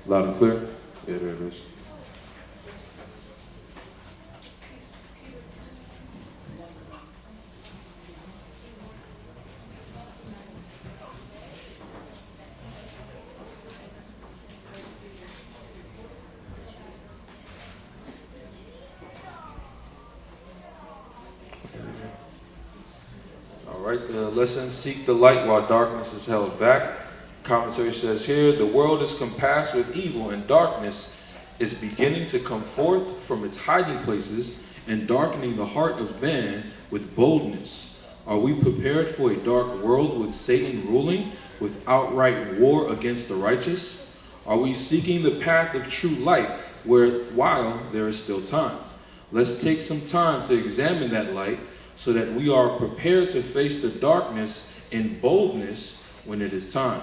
Loud and clear? Yeah, there it is. All right, the lesson, seek the light while darkness is held back. Commentary says here, the world is compassed with evil, and darkness is beginning to come forth from its hiding places and darkening the heart of man with boldness. Are we prepared for a dark world with Satan ruling, with outright war against the righteous? Are we seeking the path of true light while there is still time? Let's take some time to examine that light so that we are prepared to face the darkness in boldness when it is time.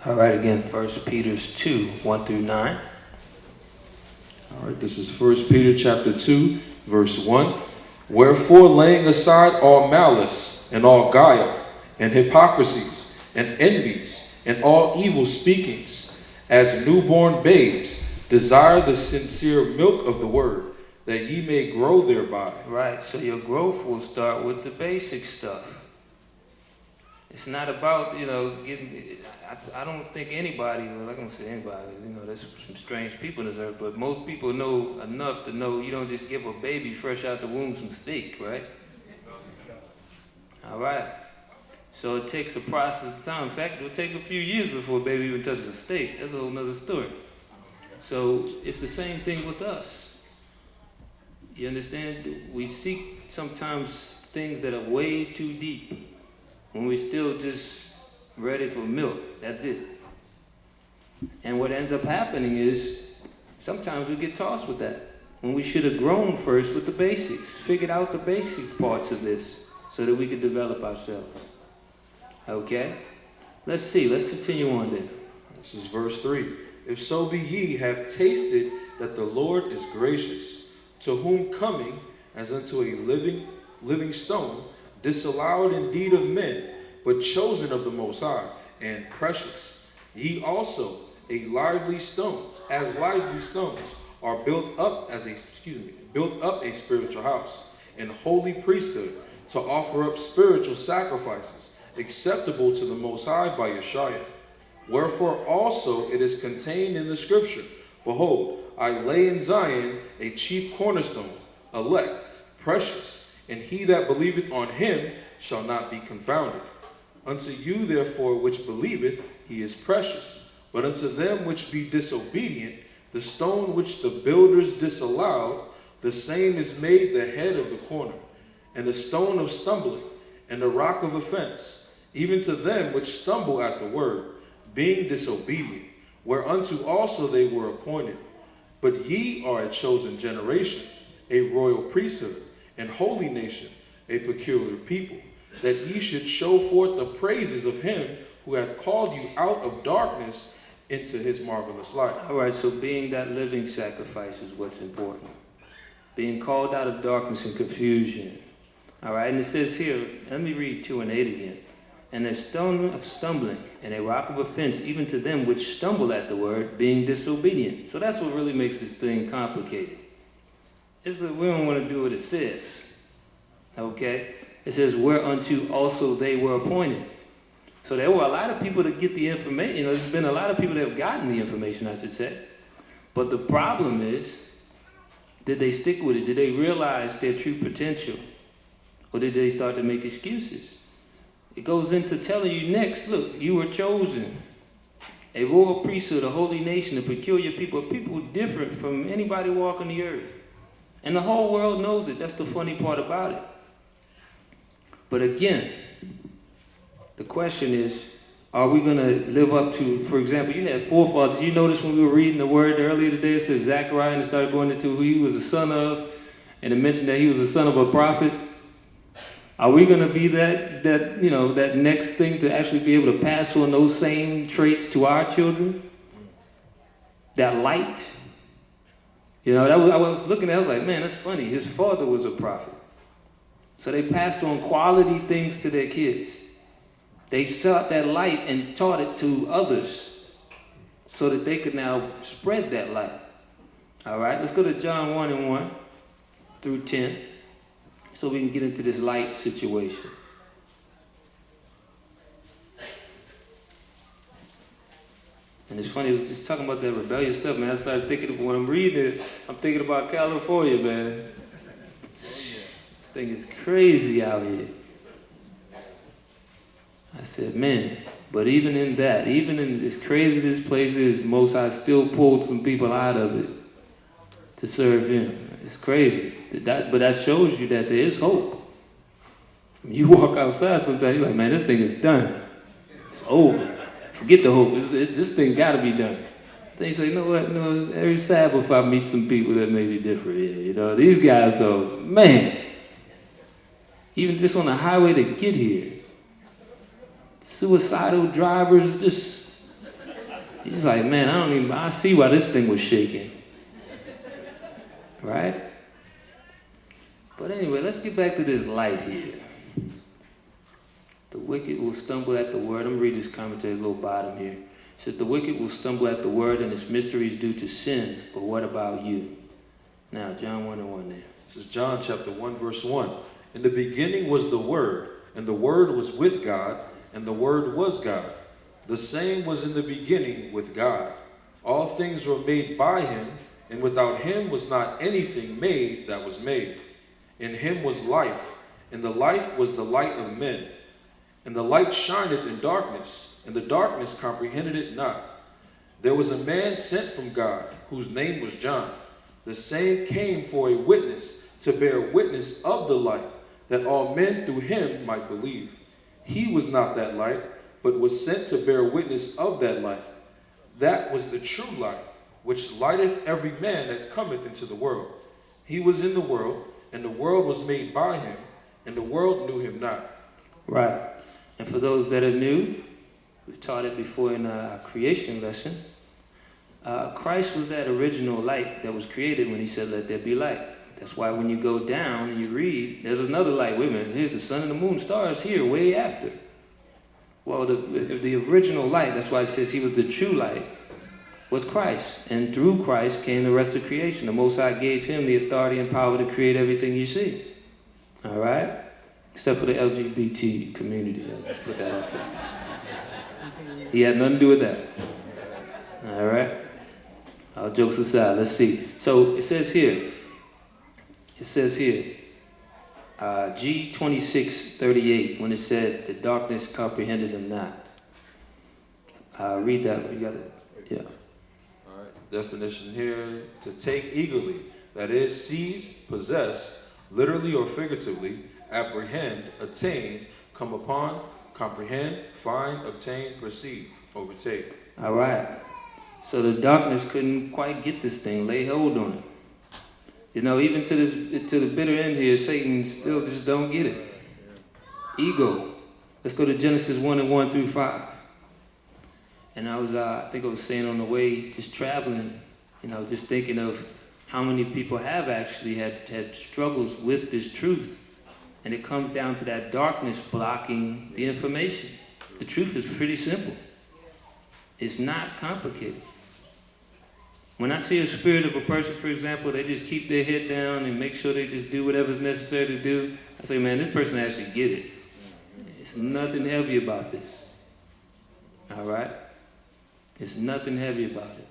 All right, again, 1 Peter 2, 1 through 9. All right, this is 1 Peter chapter 2, verse 1. Wherefore, laying aside all malice and all guile and hypocrisies and envies and all evil speakings, as newborn babes, desire the sincere milk of the word, that ye may grow thereby. Right, so your growth will start with the basic stuff. It's not about, getting, I don't think anybody, well, I'm not going to say anybody, there's some strange people in this earth, but most people know enough to know you don't just give a baby fresh out the womb some steak, right? All right. So it takes a process of time. In fact, it'll take a few years before a baby even touches a steak. That's a whole nother story. So it's the same thing with us. You understand? We seek sometimes things that are way too deep when we're still just ready for milk. That's it. And what ends up happening is sometimes we get tossed with that when we should have grown first with the basics, figured out the basic parts of this so that we could develop ourselves. Okay? Let's see. Let's continue on then. This is verse 3. If so be ye have tasted that the Lord is gracious, to whom coming as unto a living stone, disallowed indeed of men, but chosen of the Most High, and precious. Ye also, as lively stones, are built up a spiritual house, and holy priesthood, to offer up spiritual sacrifices, acceptable to the Most High by Yeshua. Wherefore also it is contained in the scripture, behold, I lay in Zion a chief cornerstone, elect, precious, and he that believeth on him shall not be confounded. Unto you therefore which believeth, he is precious. But unto them which be disobedient, the stone which the builders disallowed, the same is made the head of the corner, and the stone of stumbling, and the rock of offense, even to them which stumble at the word, being disobedient, whereunto also they were appointed. But ye are a chosen generation, a royal priesthood, and holy nation, a peculiar people, that ye should show forth the praises of him who hath called you out of darkness into his marvelous light. All right, so being that living sacrifice is what's important. Being called out of darkness and confusion. All right, and it says here, let me read 2 and 8 again. And a stone of stumbling and a rock of offense, even to them which stumble at the word, being disobedient. So that's what really makes this thing complicated. It's that we don't want to do what it says. Okay? It says, whereunto also they were appointed. So there were a lot of people that get the information. There's been a lot of people that have gotten the information, I should say. But the problem is, did they stick with it? Did they realize their true potential? Or did they start to make excuses? It goes into telling you next, look, you were chosen. A royal priesthood, a holy nation, a peculiar people, people different from anybody walking the earth. And the whole world knows it. That's the funny part about it. But again, the question is, are we going to live up to, for example, you had forefathers. You notice when we were reading the word earlier today, it says Zechariah, and it started going into who he was the son of, and it mentioned that he was the son of a prophet. Are we going to be that next thing to actually be able to pass on those same traits to our children? That light? I was looking at it, I was like, man, that's funny. His father was a prophet. So they passed on quality things to their kids. They sought that light and taught it to others. so that they could now spread that light. All right, let's go to John 1:1 through 10, so we can get into this light situation. And it's funny, I was just talking about that rebellious stuff, man. I started thinking of when I'm reading it, I'm thinking about California, man. This thing is crazy out here. I said, man, but even in that, even in as crazy this place is, Most High still pulled some people out of it to serve Him. It's crazy. But that shows you that there is hope. When you walk outside sometimes, you're like, man, this thing is done. It's over. Forget the hope. This thing got to be done. Then you say, you know what? No, every Sabbath I meet some people that may be different here. You know, these guys though, man, even just on the highway to get here, suicidal drivers, he's like, man, I see why this thing was shaking. Right? But anyway, let's get back to this light here. The wicked will stumble at the word. I'm reading this commentary, a little bottom here. It says, the wicked will stumble at the word and its mysteries due to sin. But what about you? Now, John 1:1 there. This is John chapter 1, verse 1. In the beginning was the Word, and the Word was with God, and the Word was God. The same was in the beginning with God. All things were made by Him, and without Him was not anything made that was made. In Him was life, and the life was the light of men. And the light shineth in darkness, and the darkness comprehended it not. There was a man sent from God, whose name was John. The same came for a witness, to bear witness of the light, that all men through him might believe. He was not that light, but was sent to bear witness of that light. That was the true light, which lighteth every man that cometh into the world. He was in the world, and the world was made by him, and the world knew him not. Right. And for those that are new, we've taught it before in our creation lesson. Christ was that original light that was created when He said, let there be light. That's why when you go down and you read, there's another light. Wait a minute, here's the sun and the moon, stars here, way after. Well, the original light, that's why it says He was the true light, was Christ. And through Christ came the rest of creation. The Most High gave Him the authority and power to create everything you see. All right? Except for the LGBT community. I'll just put that out there. He had nothing to do with that. All right? All jokes aside, let's see. So it says here, G26:38, when it said, the darkness comprehended Him not. Read that. You got it? Yeah. All right. Definition here, to take eagerly, that is, seize, possess, literally or figuratively, apprehend, attain, come upon, comprehend, find, obtain, perceive, overtake. All right. So the darkness couldn't quite get this thing, lay hold on it. You know, even to the bitter end here, Satan still just don't get it. Ego. Let's go to Genesis 1:1 through 5. And I think I was saying on the way, just traveling, you know, just thinking of how many people have actually had struggles with this truth. And it comes down to that darkness blocking the information. The truth is pretty simple. It's not complicated. When I see a spirit of a person, for example, they just keep their head down and make sure they just do whatever's necessary to do, I say, man, this person actually get it. It's nothing heavy about this. All right? It's nothing heavy about it.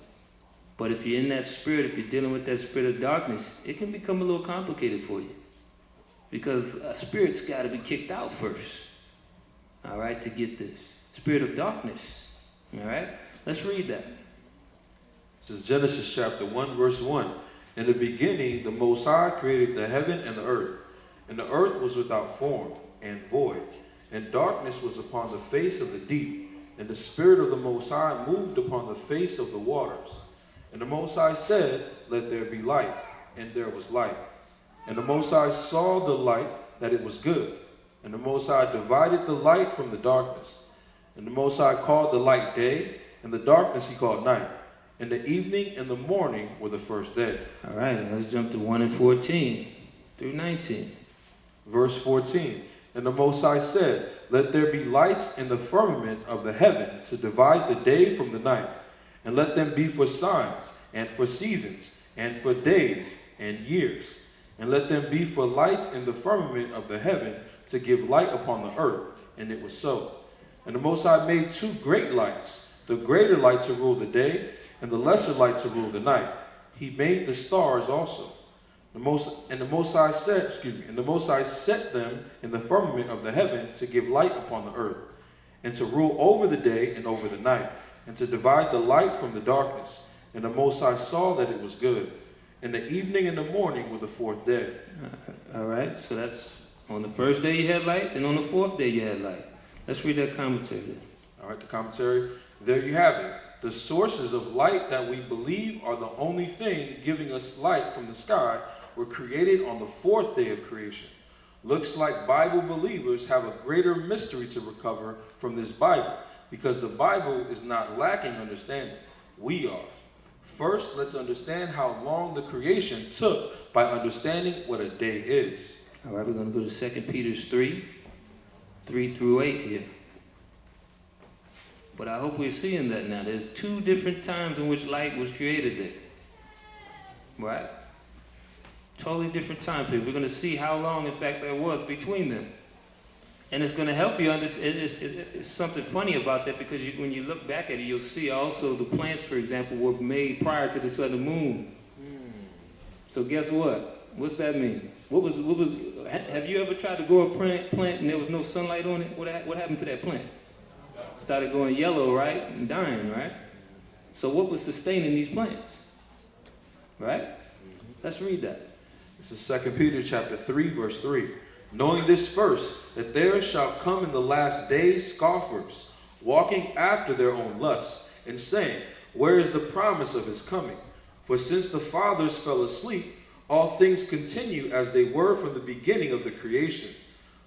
But if you're in that spirit, if you're dealing with that spirit of darkness, it can become a little complicated for you. Because a spirit's got to be kicked out first. All right, to get this. Spirit of darkness. All right? Let's read that. This is Genesis chapter 1, verse 1. In the beginning, the Most High created the heaven and the earth. And the earth was without form and void. And darkness was upon the face of the deep. And the Spirit of the Most High moved upon the face of the waters. And the Most High said, let there be light. And there was light. And the Most High saw the light, that it was good. And the Most High divided the light from the darkness. And the Most High called the light day, and the darkness He called night. And the evening and the morning were the first day. All right, let's jump to 1:14 through 19. Verse 14. And the Most High said, let there be lights in the firmament of the heaven to divide the day from the night, And let them be for signs, and for seasons, and for days, and years. And let them be for lights in the firmament of the heaven, to give light upon the earth. And it was so. And the Most High made 2 great lights, the greater light to rule the day, and the lesser light to rule the night. He made the stars also. The Most High set them in the firmament of the heaven to give light upon the earth, and to rule over the day and over the night, and to divide the light from the darkness. And the Most High saw that it was good. And the evening and the morning were the 4th day. All right, so that's on the first day you had light, and on the 4th day you had light. Let's read that commentary then. All right, the commentary. There you have it. The sources of light that we believe are the only thing giving us light from the sky were created on the 4th day of creation. Looks like Bible believers have a greater mystery to recover from this Bible, because the Bible is not lacking understanding. We are. First, let's understand how long the creation took by understanding what a day is. All right, we're going to go to 2 Peter 3 through 8 here. But I hope we're seeing that now. There's 2 different times in which light was created there. Right? Totally different time period. We're going to see how long, in fact, there was between them. And it's going to help you understand. It's something funny about that, because when you look back at it, you'll see also the plants, for example, were made prior to the sun and moon. So guess what? What's that mean? Have you ever tried to grow a plant and there was no sunlight on it? What happened to that plant? Started going yellow, right? And dying, right? So what was sustaining these plants? Right? Let's read that. This is 2 Peter chapter 3, verse 3. Knowing this first, that there shall come in the last days scoffers, walking after their own lusts, and saying, where is the promise of his coming? For since the fathers fell asleep, all things continue as they were from the beginning of the creation.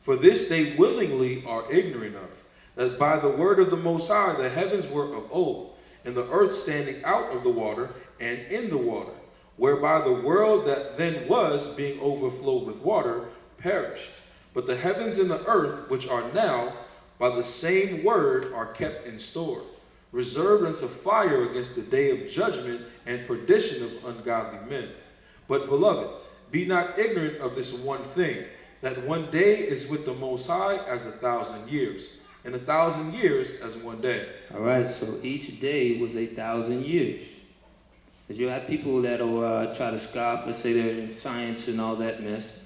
For this they willingly are ignorant of, that by the word of the Most High the heavens were of old, and the earth standing out of the water and in the water, whereby the world that then was, being overflowed with water, perished. But the heavens and the earth, which are now, by the same word, are kept in store, reserved unto fire against the day of judgment and perdition of ungodly men. But, beloved, be not ignorant of this one thing, that one day is with the Most High as 1,000 years, and 1,000 years as one day. All right, so each day was 1,000 years. Because you'll have people that will try to scoff, let's say they're in science and all that mess.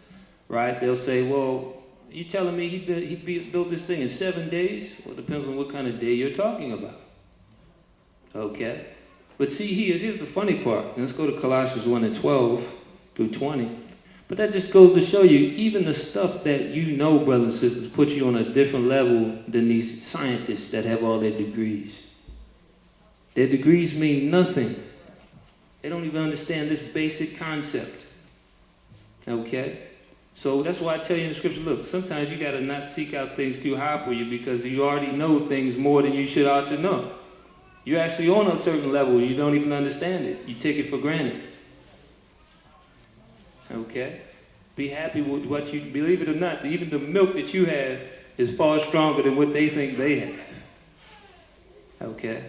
Right? They'll say, well, you telling me he built this thing in 7 days? Well, it depends on what kind of day you're talking about. Okay? But see, here's the funny part. Let's go to Colossians 1 and 12 through 20. But that just goes to show you, even the stuff that you know, brothers and sisters, puts you on a different level than these scientists that have all their degrees. Their degrees mean nothing. They don't even understand this basic concept. Okay? So that's why I tell you in the scripture, look, sometimes you got to not seek out things too high for you, because you already know things more than you should ought to know. You're actually on a certain level. You don't even understand it. You take it for granted. Okay? Be happy with what you, believe it or not, even the milk that you have is far stronger than what they think they have. Okay?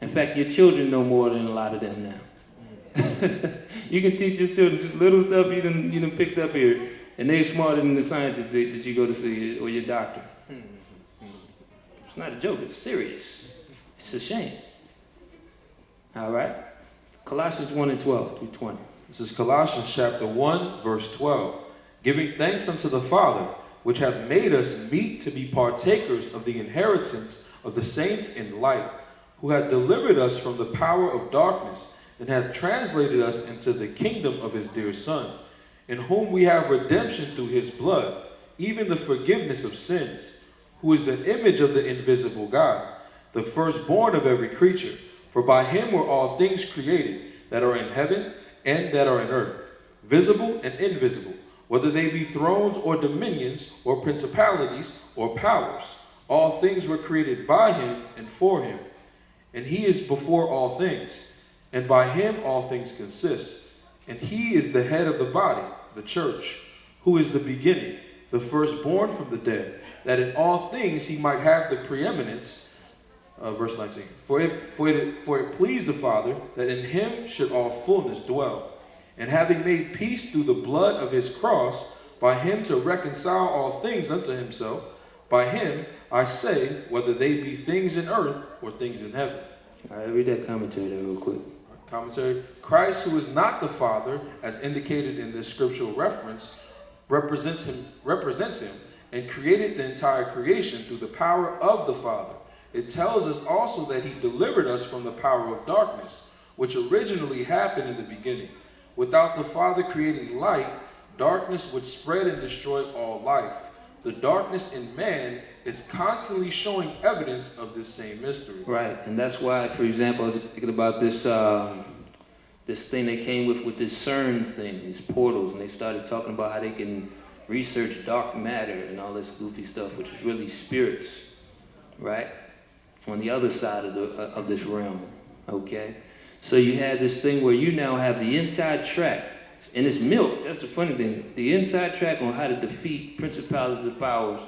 In fact, your children know more than a lot of them now. You can teach your children just little stuff you done picked up here, and they're smarter than the scientists that you go to see, or your doctor. It's not a joke, it's serious. It's a shame. All right? Colossians 1 and 12 through 20. This is Colossians chapter 1, verse 12. Giving thanks unto the Father, which hath made us meet to be partakers of the inheritance of the saints in light, who hath delivered us from the power of darkness, and hath translated us into the kingdom of his dear Son, in whom we have redemption through his blood, even the forgiveness of sins, who is the image of the invisible God, the firstborn of every creature. For by him were all things created, that are in heaven and that are in earth, visible and invisible, whether they be thrones or dominions or principalities or powers. All things were created by him and for him. And he is before all things, and by him all things consist. And he is the head of the body, the church, who is the beginning, the firstborn from the dead, that in all things he might have the preeminence. verse 19. For it pleased the Father that in him should all fullness dwell, and having made peace through the blood of his cross, by him to reconcile all things unto himself. By him, I say, whether they be things in earth or things in heaven. All right, read that commentary there real quick. Commentary. Christ, who is not the Father, as indicated in this scriptural reference, represents him and created the entire creation through the power of the Father. It tells us also that he delivered us from the power of darkness, which originally happened in the beginning. Without the Father creating light, darkness would spread and destroy all life. The darkness in man is constantly showing evidence of this same mystery. Right, and that's why, for example, I was just thinking about this this thing they came with this CERN thing, these portals, and they started talking about how they can research dark matter and all this goofy stuff, which is really spirits, right? On the other side of this realm, okay? So you had this thing where you now have the inside track, and it's milk. That's the funny thing. The inside track on how to defeat principalities and powers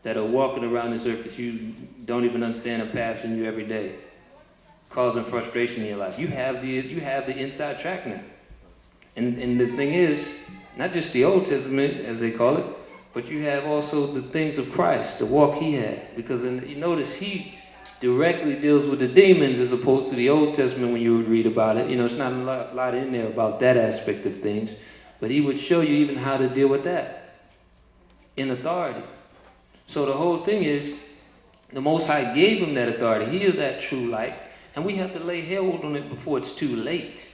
that are walking around this earth that you don't even understand are passing you every day, causing frustration in your life. You have the inside track now. And the thing is, not just the Old Testament, as they call it, but you have also the things of Christ, the walk he had. Because you notice he directly deals with the demons as opposed to the Old Testament when you would read about it. You know, it's not a lot in there about that aspect of things, but he would show you even how to deal with that in authority. So the whole thing is, the Most High gave him that authority. He is that true light, and we have to lay hold on it before it's too late.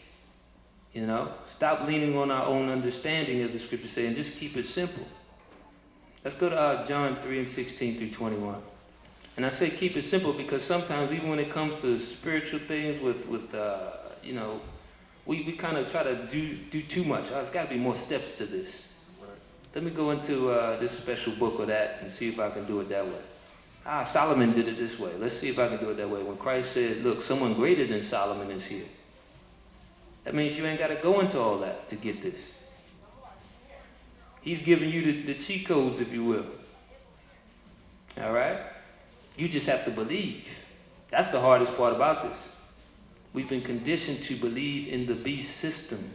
You know, stop leaning on our own understanding, as the scriptures say, and just keep it simple. Let's go to John 3:16 through 21. And I say keep it simple because sometimes even when it comes to spiritual things you know, we kind of try to do too much. There's got to be more steps to this. Right. Let me go into this special book or that and see if I can do it that way. Solomon did it this way. Let's see if I can do it that way. When Christ said, look, someone greater than Solomon is here. That means you ain't got to go into all that to get this. He's giving you the cheat codes, if you will. All right? You just have to believe. That's the hardest part about this. We've been conditioned to believe in the beast system,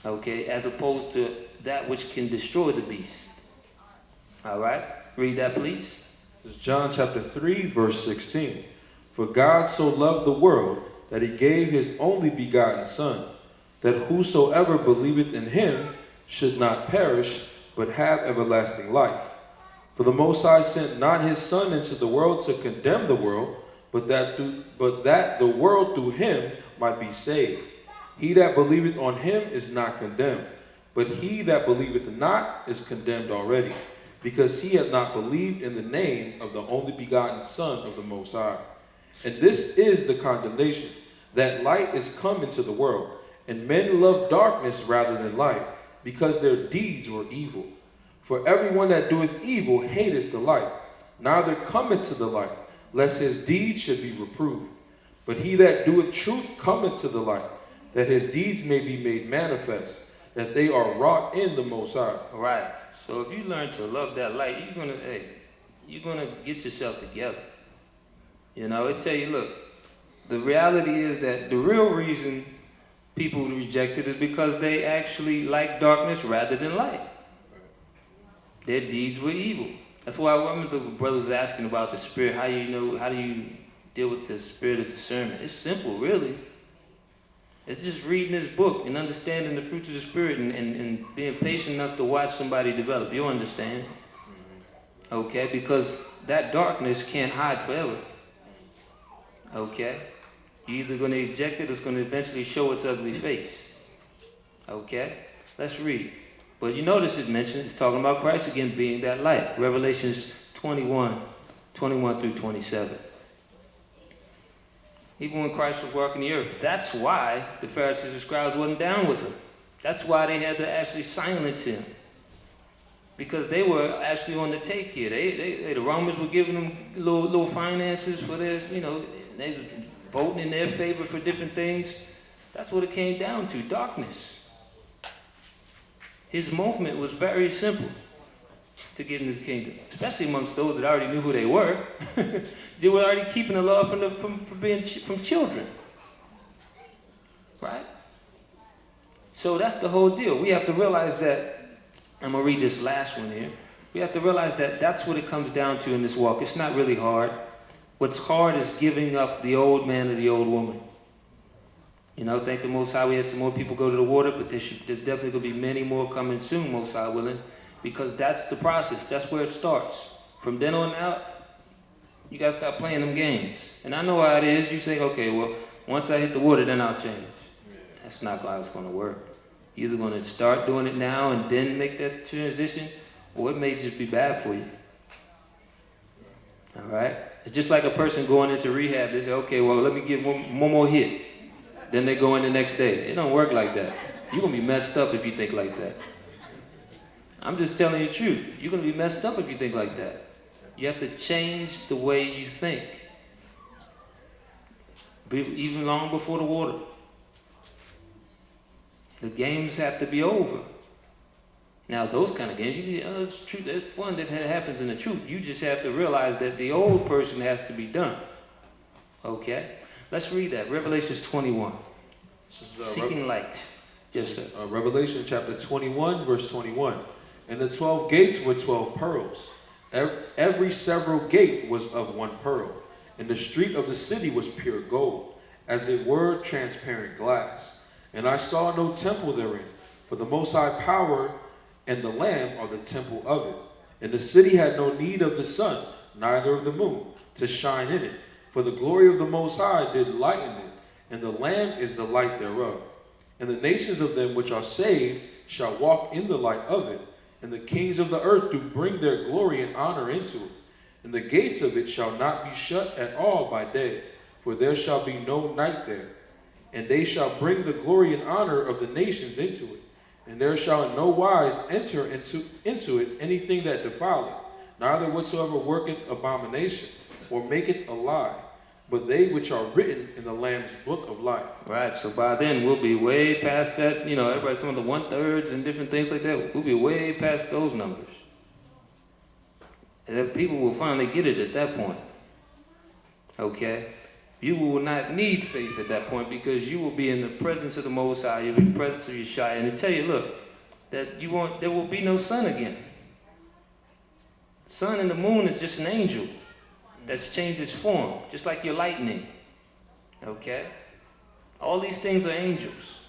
okay, as opposed to that which can destroy the beast. All right? Read that, please. This is John chapter 3, verse 16. For God so loved the world that he gave his only begotten Son, that whosoever believeth in him should not perish, but have everlasting life. For the Most High sent not his Son into the world to condemn the world, but that the world through him might be saved. He that believeth on him is not condemned, but he that believeth not is condemned already, because he hath not believed in the name of the only begotten Son of the Most High. And this is the condemnation, that light is come into the world, and men love darkness rather than light, because their deeds were evil. For everyone that doeth evil hateth the light, neither cometh to the light, lest his deeds should be reproved. But he that doeth truth cometh to the light, that his deeds may be made manifest, that they are wrought in the Most High. All right. So if you learn to love that light, you're gonna get yourself together. You know, it tell you, look, the reality is that the real reason people reject it is because they actually like darkness rather than light. Their deeds were evil. That's why I remember the brothers asking about the spirit. How do you deal with the spirit of discernment? It's simple, really. It's just reading this book and understanding the fruits of the spirit and being patient enough to watch somebody develop. You'll understand. Okay? Because that darkness can't hide forever. Okay? You're either going to eject it or it's going to eventually show its ugly face. Okay? Let's read. But you notice it mentioned, it's talking about Christ again being that light. Revelations 21 through 27. Even when Christ was walking the earth. That's why the Pharisees and scribes wasn't down with him. That's why they had to actually silence him. Because they were actually on the take here. The Romans were giving them little finances for their, you know, they were voting in their favor for different things. That's what it came down to, darkness. His movement was very simple. to get in his kingdom, especially amongst those that already knew who they were. They were already keeping the law from children, right? So that's the whole deal. We have to realize that. I'm gonna read this last one here. We have to realize that that's what it comes down to in this walk. It's not really hard. What's hard is giving up the old man or the old woman. You know, thank the Most High we had some more people go to the water, but there's definitely going to be many more coming soon, Most High willing, because that's the process. That's where it starts. From then on out, you got to stop playing them games. And I know how it is. You say, okay, well, once I hit the water, then I'll change. That's not how it's going to work. You're either going to start doing it now and then make that transition, or it may just be bad for you. All right? It's just like a person going into rehab. They say, okay, well, let me get one more hit. Then they go in the next day. It don't work like that. You're going to be messed up if you think like that. I'm just telling you the truth. You're going to be messed up if you think like that. You have to change the way you think. Even long before the water. The games have to be over. Now, those kind of games, it's true, it's fun that happens in the truth. You just have to realize that the old person has to be done. Okay? Let's read that. Revelation 21. Seeking light. Yes, sir. Revelation chapter 21, verse 21. And the 12 gates were 12 pearls. Every several gate was of one pearl. And the street of the city was pure gold, as it were transparent glass. And I saw no temple therein, for the Most High power and the Lamb are the temple of it. And the city had no need of the sun, neither of the moon, to shine in it. For the glory of the Most High did lighten it, and the Lamb is the light thereof. And the nations of them which are saved shall walk in the light of it. And the kings of the earth do bring their glory and honor into it. And the gates of it shall not be shut at all by day, for there shall be no night there. And they shall bring the glory and honor of the nations into it. And there shall in no wise enter into it anything that defileth, neither whatsoever worketh abomination, or maketh a lie, but they which are written in the Lamb's book of life. Right, so by then we'll be way past that. You know, everybody's talking the 1/3 and different things like that. We'll be way past those numbers. And then people will finally get it at that point. Okay? You will not need faith at that point because you will be in the presence of the Most High. You'll be in the presence of Yeshua. And they tell you, look, that there will be no sun again. Sun and the moon is just an angel that's changed its form, just like your lightning. Okay? All these things are angels.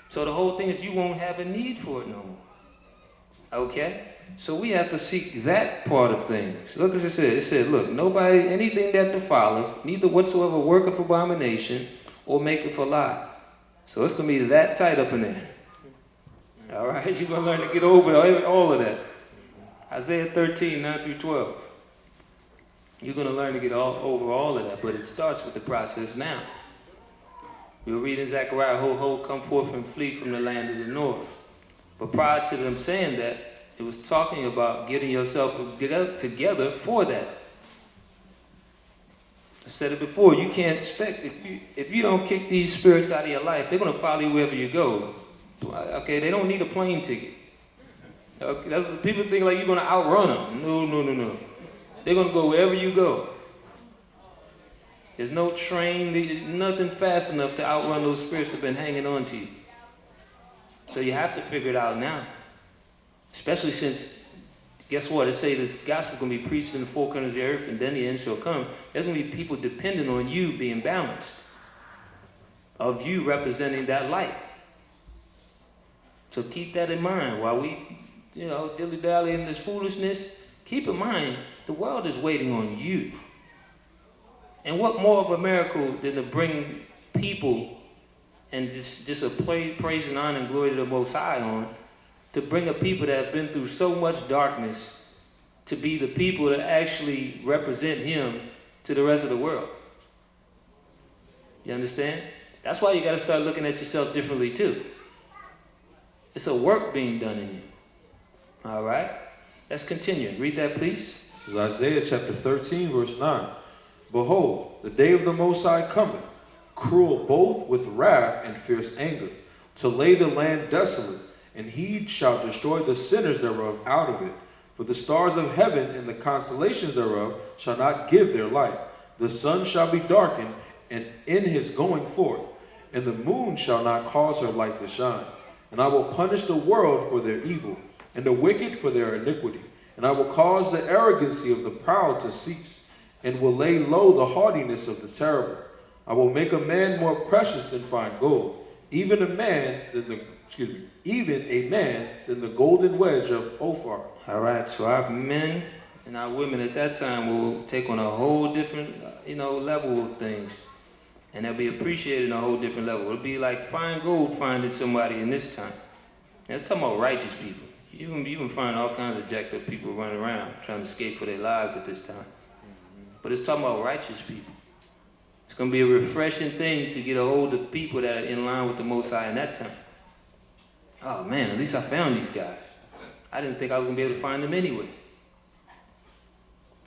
So the whole thing is you won't have a need for it no more. Okay? So we have to seek that part of things. Look as it said. It said, look, nobody, anything that defileth, neither whatsoever worketh abomination or maketh a lie. So it's going to be that tight up in there. All right? You're going to learn to get over all of that. Isaiah 13, 9 through 12. You're going to learn to get over all of that, but it starts with the process now. We'll read in Zechariah, ho, ho, come forth and flee from the land of the north. But prior to them saying that, it was talking about getting yourself together for that. I said it before, you can't expect, if you don't kick these spirits out of your life, they're going to follow you wherever you go. Okay, they don't need a plane ticket. Okay, that's what people think like you're going to outrun them. No. They're going to go wherever you go. There's no train, nothing fast enough to outrun those spirits that have been hanging on to you. So you have to figure it out now. Especially since, guess what? It say this gospel is going to be preached in the four corners of the earth and then the end shall come. There's going to be people depending on you being balanced. Of you representing that light. So keep that in mind while we, dilly-dally in this foolishness. Keep in mind, the world is waiting on you. And what more of a miracle than to bring people and just a praise and honor and glory to the Most High on, to bring a people that have been through so much darkness to be the people that actually represent Him to the rest of the world. You understand? That's why you got to start looking at yourself differently too. It's a work being done in you. All right? Let's continue. Read that, please. This is Isaiah chapter 13, verse 9. Behold, the day of the Most High cometh, cruel both with wrath and fierce anger, to lay the land desolate, and He shall destroy the sinners thereof out of it, For the stars of heaven and the constellations thereof shall not give their light. The sun shall be darkened and in his going forth, and the moon shall not cause her light to shine. And I will punish the world for their evil, and the wicked for their iniquity. And I will cause the arrogancy of the proud to cease, and will lay low the haughtiness of the terrible. I will make a man more precious than fine gold, even a man than the golden wedge of Ophir. All right, so our men and our women at that time will take on a whole different, level of things. And they'll be appreciated on a whole different level. It'll be like fine gold finding somebody in this time. And it's talking about righteous people. You can find all kinds of jacked up people running around trying to escape for their lives at this time. But it's talking about righteous people. It's going to be a refreshing thing to get a hold of people that are in line with the Most High in that time. Oh man, at least I found these guys. I didn't think I was going to be able to find them anyway.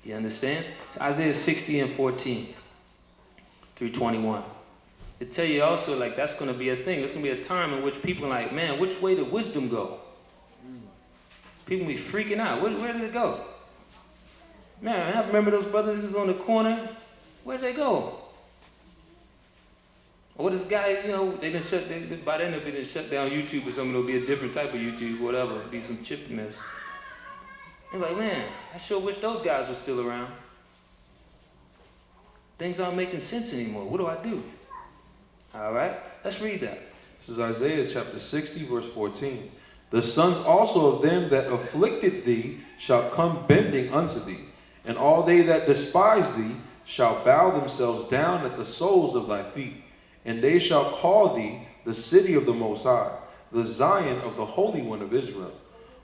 You understand? It's Isaiah 60 and 14 through 21. It tell you also like that's going to be a thing. It's going to be a time in which people are like, man, which way did wisdom go? People be freaking out. Where did it go? Man, I remember those brothers who was on the corner. Where did they go? Or this guy, they didn't by then if they didn't shut down YouTube or something, it'll be a different type of YouTube, whatever. It'll be some chip mess. They're like, man, I sure wish those guys were still around. Things aren't making sense anymore. What do I do? All right, let's read that. This is Isaiah chapter 60, verse 14. The sons also of them that afflicted thee shall come bending unto thee, and all they that despise thee shall bow themselves down at the soles of thy feet. And they shall call thee the city of the Most High, the Zion of the Holy One of Israel.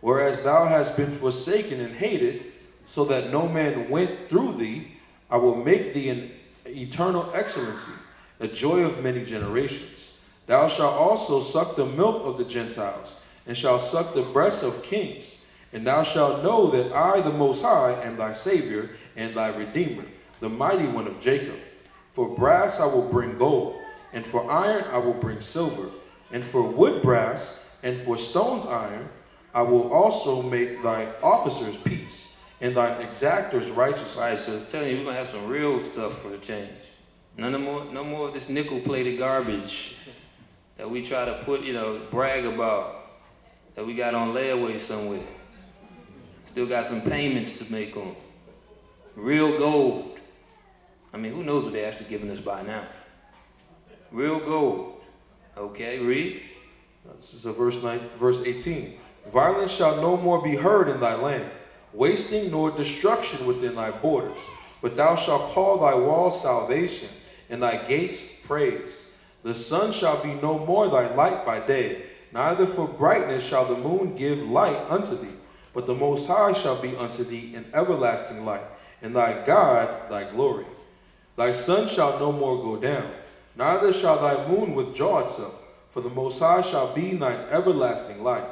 Whereas thou hast been forsaken and hated, so that no man went through thee, I will make thee an eternal excellency, a joy of many generations. Thou shalt also suck the milk of the Gentiles, and shalt suck the breasts of kings. And thou shalt know that I, the Most High, am thy Savior and thy Redeemer, the mighty one of Jacob. For brass I will bring gold, and for iron I will bring silver, and for wood brass, and for stones iron, I will also make thy officers peace, and thy exactors righteousness. Right, so it's telling you we're going to have some real stuff for the change. No more of this nickel-plated garbage that we try to put, brag about, that we got on layaway somewhere. Still got some payments to make on. Real gold. I mean, who knows what they're actually giving us by now? Real gold. Okay, read. This is verse 18. Violence shall no more be heard in thy land, wasting nor destruction within thy borders. But thou shalt call thy walls salvation, and thy gates praise. The sun shall be no more thy light by day, neither for brightness shall the moon give light unto thee. But the Most High shall be unto thee an everlasting light, and thy God thy glory. Thy sun shall no more go down, neither shall thy moon withdraw itself, for the Most High shall be thine everlasting light,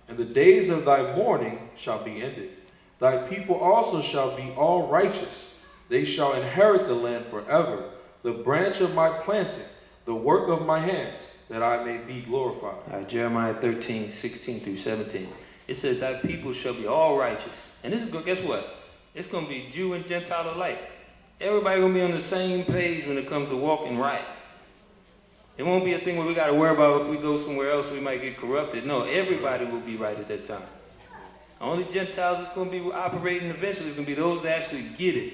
and the days of thy mourning shall be ended. Thy people also shall be all righteous. They shall inherit the land forever, the branch of my planting, the work of my hands, that I may be glorified. All right, Jeremiah 13, 16 through 17. It says, thy people shall be all righteous. And this is good, guess what? It's going to be Jew and Gentile alike. Everybody going to be on the same page when it comes to walking right. It won't be a thing where we got to worry about if we go somewhere else we might get corrupted. No, everybody will be right at that time. The only Gentiles that's going to be operating eventually is going to be those that actually get it.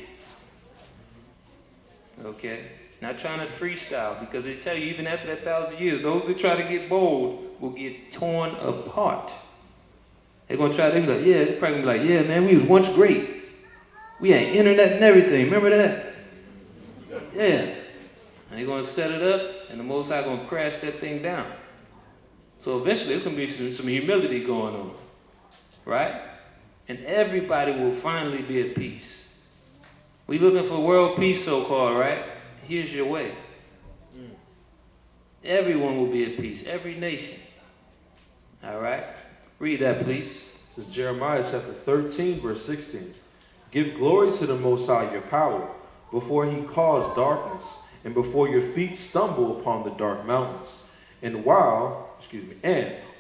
Okay? Not trying to freestyle, because they tell you even after that 1,000 years, those that try to get bold will get torn apart. They're going to try to be like, yeah, they're probably going to be like, yeah, man, we was once great. We had internet and everything. Remember that? Yeah. And they're going to set it up, and the Most High going to crash that thing down. So eventually, there's going to be some humility going on. Right? And everybody will finally be at peace. We looking for world peace, so-called, right? Here's your way. Everyone will be at peace. Every nation. All right? Read that, please. This is Jeremiah chapter 13, verse 16. Give glory to the Most High your power, before he caused darkness, and before your feet stumble upon the dark mountains. And while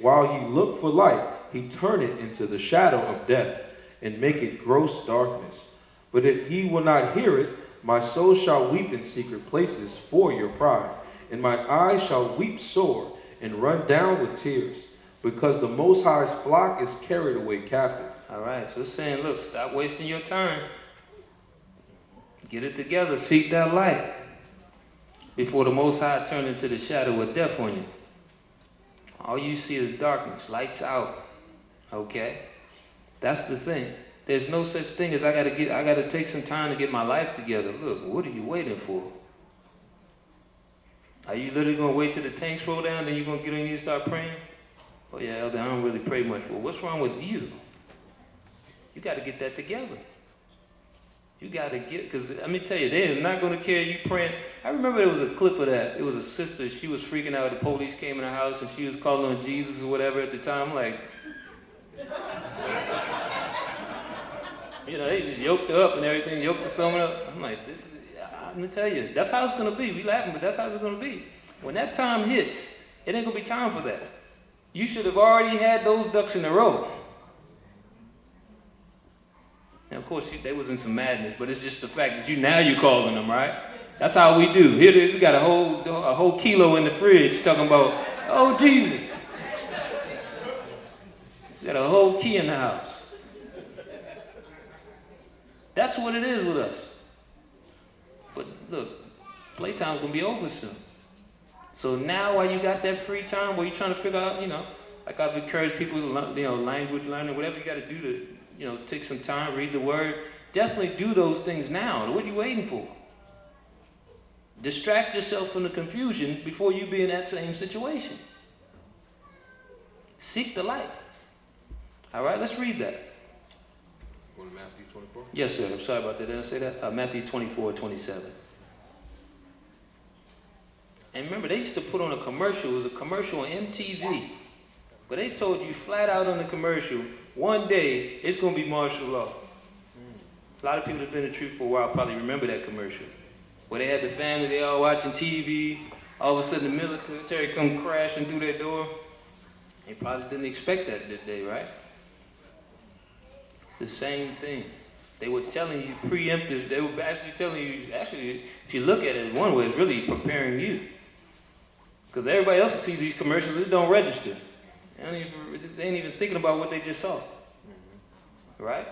ye look for light, he turned it into the shadow of death, and make it gross darkness. But if ye will not hear it, my soul shall weep in secret places for your pride, and my eyes shall weep sore and run down with tears, because the Most High's flock is carried away captive. All right, so it's saying, look, stop wasting your time. Get it together. Seek that light before the Most High turn into the shadow of death on you. All you see is darkness. Lights out. Okay? That's the thing. There's no such thing as I gotta take some time to get my life together. Look, what are you waiting for? Are you literally gonna wait till the tanks roll down, then you're gonna get on your knees and start praying? Oh yeah, Elder, I don't really pray much. Well, what's wrong with you? You gotta get that together. You gotta get, because let me tell you, they're not gonna care you praying. I remember there was a clip of that. It was a sister, she was freaking out. The police came in her house and she was calling on Jesus or whatever at the time. Like, you know, they just yoked her up and everything, yoked the someone up. I'm like, let me tell you, that's how it's gonna be. We laughing, but that's how it's gonna be. When that time hits, it ain't gonna be time for that. You should have already had those ducks in a row. And of course, they was in some madness, but it's just the fact that you're calling them, right? That's how we do. Here it is, we got a whole kilo in the fridge talking about, oh Jesus. We got a whole key in the house. That's what it is with us. But look, playtime's gonna be over soon. So now while you got that free time, where you're trying to figure out, like I've encouraged people, language learning, whatever you got to do to, take some time, read the word. Definitely do those things now. What are you waiting for? Distract yourself from the confusion before you be in that same situation. Seek the light. All right, let's read that. Matthew 24? Yes, sir. I'm sorry about that. Did I say that? Matthew 24:27. And remember, they used to put on a commercial. It was a commercial on MTV. But they told you flat out on the commercial, one day it's going to be martial law. A lot of people that have been in the truth for a while probably remember that commercial. Where they had the family, they all watching TV. All of a sudden the military come crashing through their door. They probably didn't expect that day, right? It's the same thing. They were telling you preemptive. They were actually telling you, if you look at it one way, it's really preparing you. Because everybody else sees these commercials, it don't register. They ain't even thinking about what they just saw. Right?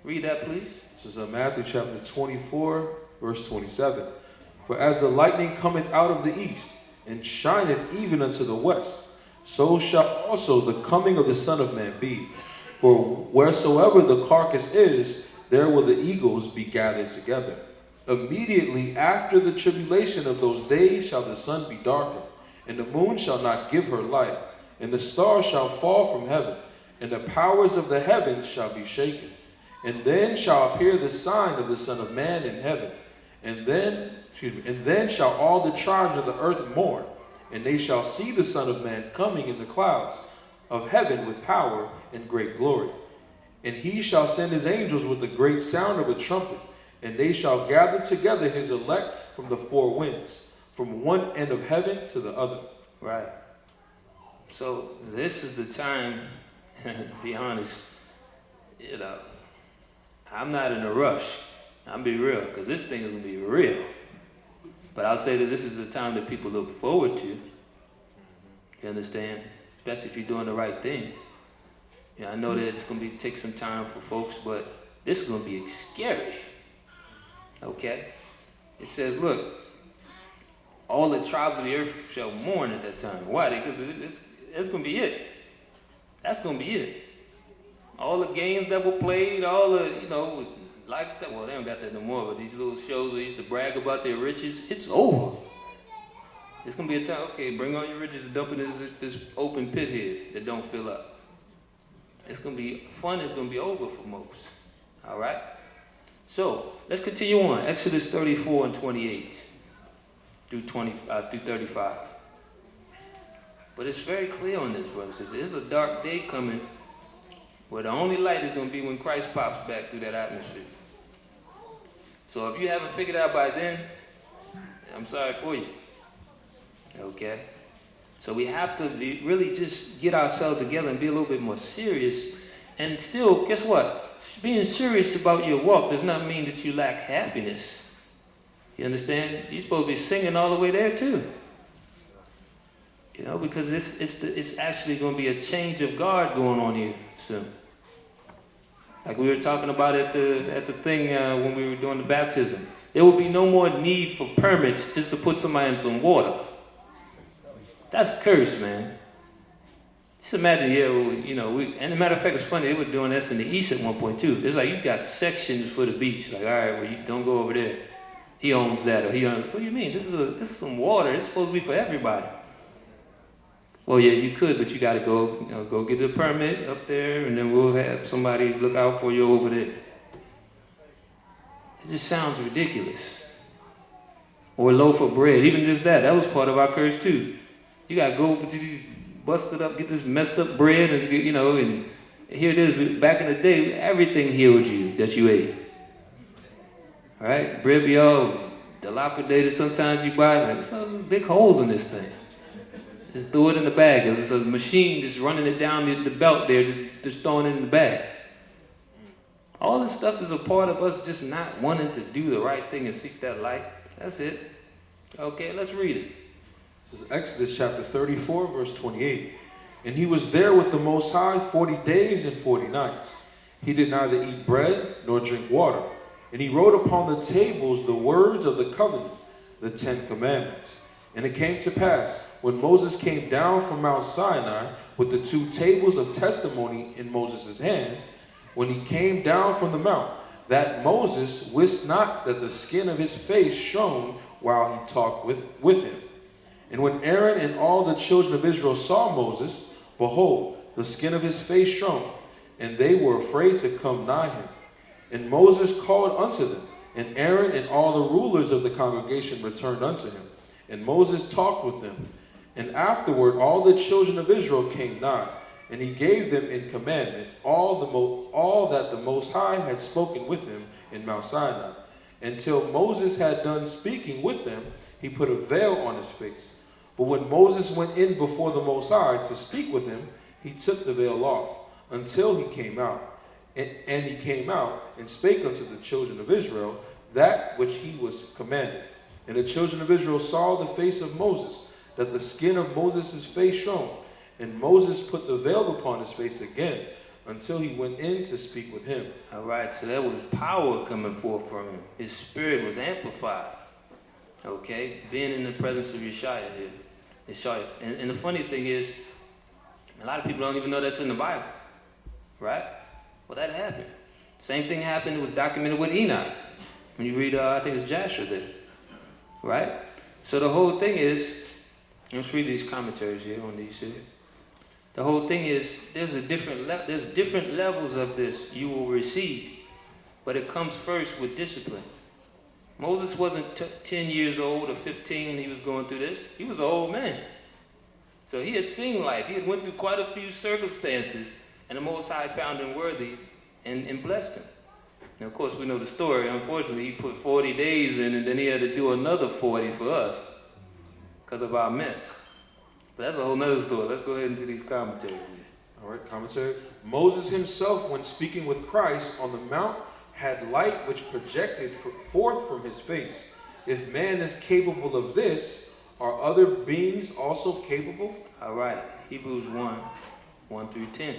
Read that, please. This is Matthew chapter 24, verse 27. For as the lightning cometh out of the east, and shineth even unto the west, so shall also the coming of the Son of Man be. For wheresoever the carcass is, there will the eagles be gathered together. Immediately after the tribulation of those days shall the sun be darkened, and the moon shall not give her light, and the stars shall fall from heaven, and the powers of the heavens shall be shaken. And then shall appear the sign of the Son of Man in heaven. And then shall all the tribes of the earth mourn, and they shall see the Son of Man coming in the clouds of heaven with power and great glory. And he shall send his angels with the great sound of a trumpet, and they shall gather together his elect from the four winds, from one end of heaven to the other. Right. So this is the time, to be honest, I'm not in a rush. I'll be real, because this thing is going to be real. But I'll say that this is the time that people look forward to. You understand? Especially if you're doing the right things. I know that it's going to take some time for folks, but this is going to be scary. Okay? It says, look, all the tribes of the earth shall mourn at that time. Why? Because it's going to be it. That's going to be it. All the games that were played, all the, lifestyle, well, they don't got that no more, but these little shows where they used to brag about their riches, it's over. It's going to be a time, okay, bring all your riches and dump it in this open pit here that don't fill up. It's going to be fun. It's going to be over for most. All right? So, let's continue on. Exodus 34 and 28 through 35. But it's very clear on this, brother. It says there's a dark day coming where the only light is going to be when Christ pops back through that atmosphere. So if you haven't figured out by then, I'm sorry for you. Okay? So we have to really just get ourselves together and be a little bit more serious. And still, guess what? being serious about your walk does not mean that you lack happiness. You understand? You're supposed to be singing all the way there too. You know, because it's actually going to be a change of guard going on here soon. Like we were talking about at the thing when we were doing the baptism. There will be no more need for permits just to put somebody in some water. That's cursed, man. Just imagine, and as a matter of fact, it's funny, they were doing this in the East at one point too. It's like you got sections for the beach. Like, all right, well, you don't go over there. He owns that, or he owns. What do you mean? This is some water. It's supposed to be for everybody. Well, yeah, you could, but you got to go get the permit up there, and then we'll have somebody look out for you over there. It just sounds ridiculous. Or a loaf of bread, even just that was part of our curse too. You got to go to these busted up, get this messed up bread, and and here it is. Back in the day, everything healed you that you ate. All right, bread be all dilapidated. Sometimes you buy like some big holes in this thing. Just throw it in the bag. There's a machine just running it down the belt there, just throwing it in the bag. All this stuff is a part of us just not wanting to do the right thing and seek that light. That's it. Okay, let's read it. This is Exodus chapter 34, verse 28. And he was there with the Most High 40 days and 40 nights. He did neither eat bread nor drink water. And he wrote upon the tables the words of the covenant, the 10 commandments. And it came to pass, when Moses came down from Mount Sinai with the 2 tables of testimony in Moses' hand, when he came down from the mount, that Moses wist not that the skin of his face shone while he talked with him. And when Aaron and all the children of Israel saw Moses, behold, the skin of his face shone, and they were afraid to come nigh him. And Moses called unto them, and Aaron and all the rulers of the congregation returned unto him. And Moses talked with them. And afterward all the children of Israel came nigh, and he gave them in commandment all that the Most High had spoken with him in Mount Sinai. Until Moses had done speaking with them, he put a veil on his face. But when Moses went in before the Most High to speak with him, he took the veil off, until he came out. And he came out and spake unto the children of Israel that which he was commanded. And the children of Israel saw the face of Moses, that the skin of Moses' face shone. And Moses put the veil upon his face again, until he went in to speak with him. All right, so there was power coming forth from him. His spirit was amplified. Okay, being in the presence of Yeshua here. Yeshua. And the funny thing is, a lot of people don't even know that's in the Bible. Right? Well, that happened. Same thing happened. It was documented with Enoch. When you read, I think it's Joshua there. Right? So the whole thing is, let's read these commentaries here on these here. The whole thing is, there's different levels of this you will receive, but it comes first with discipline. Moses wasn't 10 years old or 15 when he was going through this. He was an old man. So he had seen life. He had went through quite a few circumstances, and the Most High found him worthy and blessed him. Now, of course, we know the story. Unfortunately, he put 40 days in, and then he had to do another 40 for us because of our mess. But that's a whole nother story. Let's go ahead into these commentaries. All right, commentary. Moses himself, when speaking with Christ on the mount, had light which projected forth from his face. If man is capable of this, are other beings also capable? All right, Hebrews 1 through 10.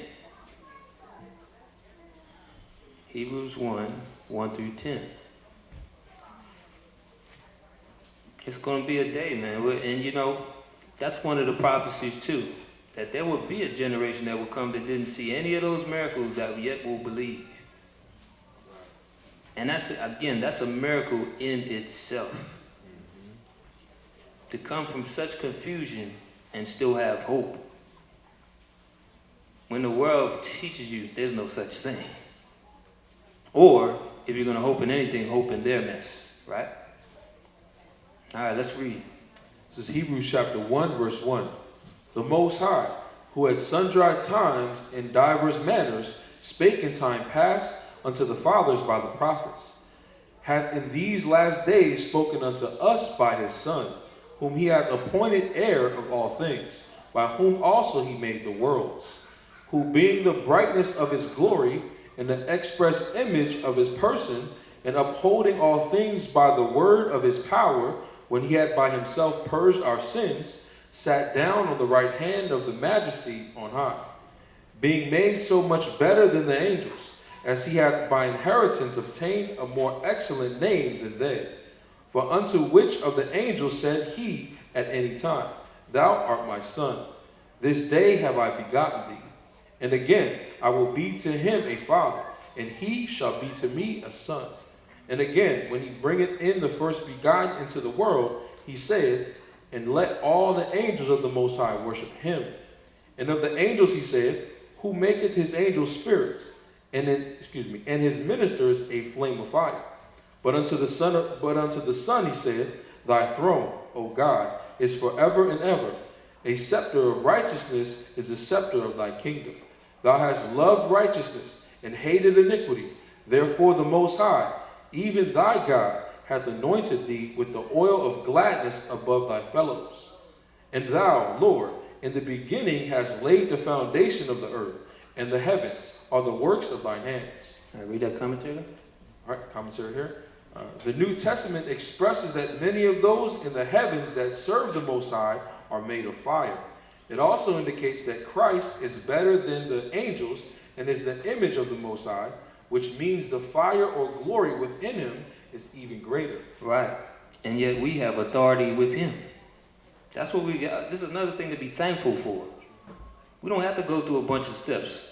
Hebrews 1 through 10. It's going to be a day, man. And that's one of the prophecies too, that there will be a generation that will come that didn't see any of those miracles that yet will believe. And that's a miracle in itself. To come from such confusion and still have hope. When the world teaches you there's no such thing. Or, if you're going to hope in anything, hope in their mess, right? All right, let's read. This is Hebrews chapter 1, verse 1. The Most High, who at sundry times in divers manners spake in time past unto the fathers by the prophets, hath in these last days spoken unto us by his Son, whom he hath appointed heir of all things, by whom also he made the worlds, who being the brightness of his glory, in the express image of his person, and upholding all things by the word of his power, when he had by himself purged our sins, sat down on the right hand of the majesty on high, being made so much better than the angels, as he hath by inheritance obtained a more excellent name than they. For unto which of the angels said he at any time, Thou art my son, this day have I begotten thee. And again, I will be to him a father, and he shall be to me a son. And again, when he bringeth in the first begotten into the world, he saith, And let all the angels of the Most High worship him. And of the angels he saith, Who maketh his angels spirits, and his ministers a flame of fire. But unto the Son he saith, Thy throne, O God, is forever and ever. A scepter of righteousness is the scepter of thy kingdom. Thou hast loved righteousness and hated iniquity. Therefore the Most High, even thy God, hath anointed thee with the oil of gladness above thy fellows. And thou, Lord, in the beginning hast laid the foundation of the earth, and the heavens are the works of thine hands. All right, read that commentary. All right, commentary here. The New Testament expresses that many of those in the heavens that serve the Most High are made of fire. It also indicates that Christ is better than the angels and is the image of the Most High, which means the fire or glory within him is even greater. Right. And yet we have authority with him. That's what we got. This is another thing to be thankful for. We don't have to go through a bunch of steps.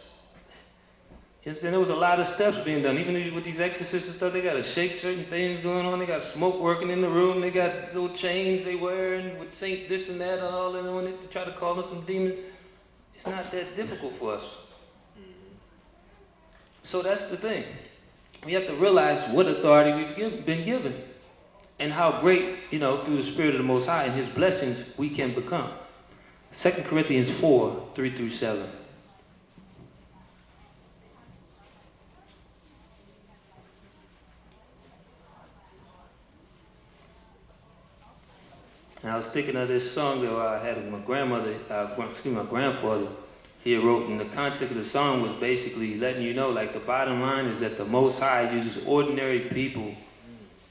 You understand? There was a lot of steps being done. Even with these exorcists and stuff, they got to shake certain things going on. They got smoke working in the room. They got little chains they wear and with Saint this and that and all that on it to try to call us some demons. It's not that difficult for us. So that's the thing. We have to realize what authority we've been given and how great, through the Spirit of the Most High and his blessings we can become. 2 Corinthians 4, 3 through 7. And I was thinking of this song that I had with my my grandfather. He wrote, and the context of the song was basically letting you know, like the bottom line is that the Most High uses ordinary people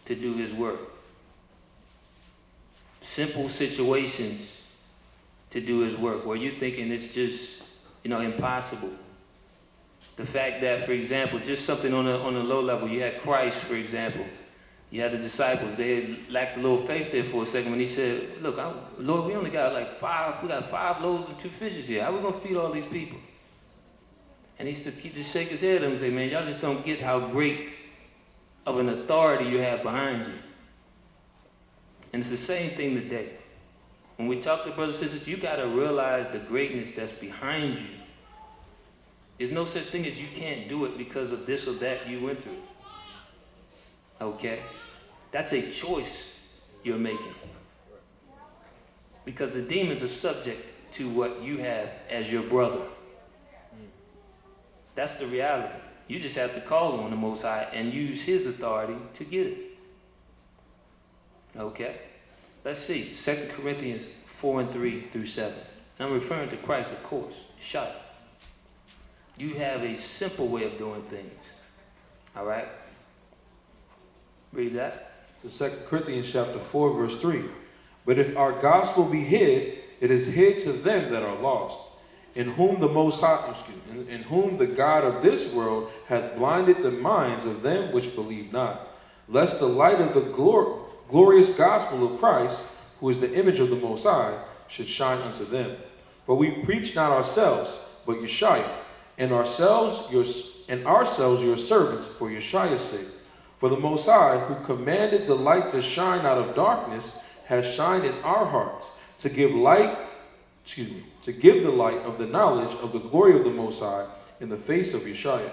to do his work. Simple situations to do his work, where you're thinking it's just, impossible. The fact that, for example, just something on a low level, you had Christ, for example. You had the disciples, they lacked a little faith there for a second when he said, Look, Lord, we only got we got 5 loaves and 2 fishes here. How are we going to feed all these people? And he just shake his head at them and say, Man, y'all just don't get how great of an authority you have behind you. And it's the same thing today. When we talk to brothers and sisters, you got to realize the greatness that's behind you. There's no such thing as you can't do it because of this or that you went through. Okay? That's a choice you're making. Because the demons are subject to what you have as your brother. That's the reality. You just have to call on the Most High and use his authority to get it. Okay? Let's see. 2 Corinthians 4 and 3 through 7. I'm referring to Christ, of course. Shut up. You have a simple way of doing things. All right? Read that. So 2 Corinthians chapter 4, verse 3. But if our gospel be hid, it is hid to them that are lost, in whom the Most High, in whom the God of this world hath blinded the minds of them which believe not, lest the light of the glorious gospel of Christ, who is the image of the Most High, should shine unto them. For we preach not ourselves, but Yeshua, and ourselves your servants for Yeshua's sake. For the Most High, who commanded the light to shine out of darkness, has shined in our hearts to give the light of the knowledge of the glory of the Most High in the face of Yeshua.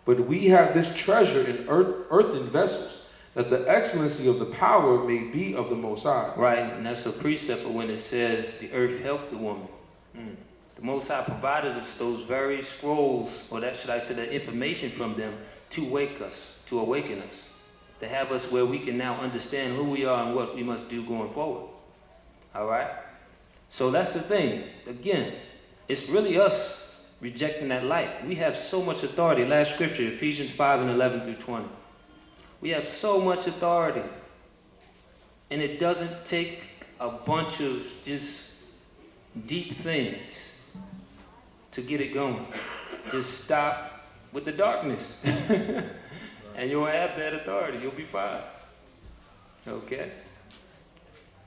But we have this treasure in earthen vessels, that the excellency of the power may be of the Most High. Right, and that's a precept when it says the earth helped the woman. The Most High provided us those very scrolls, or that should I say, the information from them to wake us, to awaken us, to have us where we can now understand who we are and what we must do going forward. All right? So that's the thing. Again, it's really us rejecting that light. We have so much authority. Last scripture, Ephesians 5:11-20. We have so much authority. And it doesn't take a bunch of just deep things to get it going. Just stop with the darkness. And you'll have that authority. You'll be fine. Okay?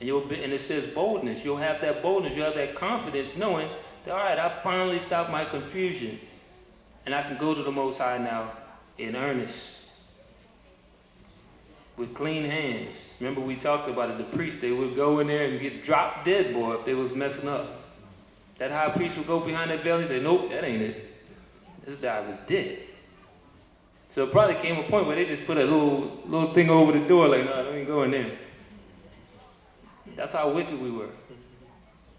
And it says boldness. You'll have that boldness. You'll have that confidence knowing that, all right, I finally stopped my confusion. And I can go to the Most High now in earnest. With clean hands. Remember we talked about it. The priests, they would go in there and get dropped dead, boy, if they was messing up. That high priest would go behind that veil and say, nope, that ain't it. This guy was dead. So it probably came a point where they just put a little thing over the door, like, no, don't even go in there. That's how wicked we were.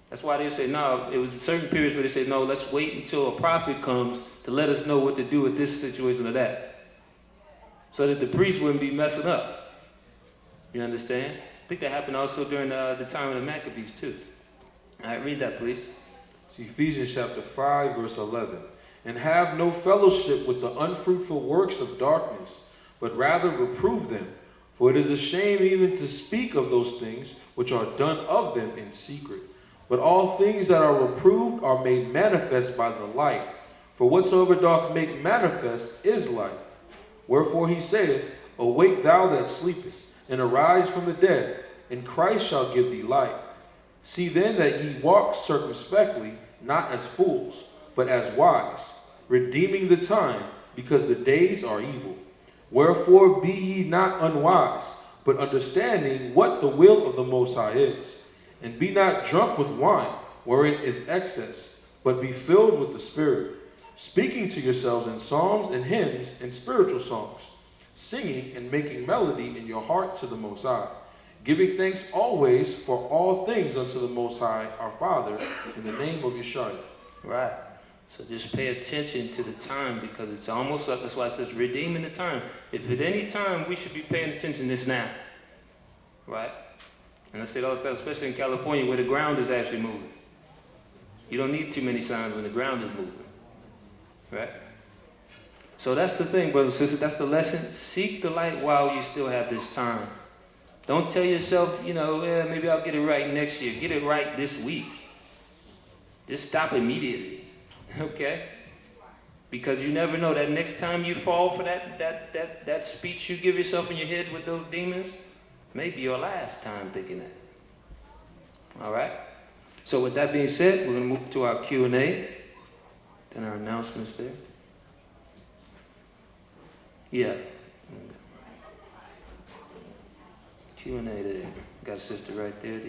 That's why they say, no, it was certain periods where they say, no, let's wait until a prophet comes to let us know what to do with this situation or that. So that the priest wouldn't be messing up. You understand? I think that happened also during the time of the Maccabees too. All right, read that, please. It's Ephesians chapter 5, verse 11. And have no fellowship with the unfruitful works of darkness, but rather reprove them. For it is a shame even to speak of those things which are done of them in secret. But all things that are reproved are made manifest by the light. For whatsoever doth make manifest is light. Wherefore he saith, Awake thou that sleepest, and arise from the dead, and Christ shall give thee light. See then that ye walk circumspectly, not as fools, but as wise, redeeming the time, because the days are evil. Wherefore be ye not unwise, but understanding what the will of the Most High is. And be not drunk with wine, wherein is excess, but be filled with the Spirit, speaking to yourselves in psalms and hymns and spiritual songs, singing and making melody in your heart to the Most High, giving thanks always for all things unto the Most High, our Father, in the name of Yeshua. Right. So just pay attention to the time, because it's almost like, that's why it says redeeming the time. If at any time we should be paying attention, it's now. Right? And I say it all the time, especially in California where the ground is actually moving. You don't need too many signs when the ground is moving. Right? So that's the thing, brothers and sisters. That's the lesson. Seek the light while you still have this time. Don't tell yourself, maybe I'll get it right next year. Get it right this week. Just stop immediately. Okay? Because you never know, that next time you fall for that speech you give yourself in your head with those demons, may be your last time thinking that. All right? So with that being said, we're going to move to our Q&A. Then our announcements there. Yeah. Q&A there. Got a sister right there.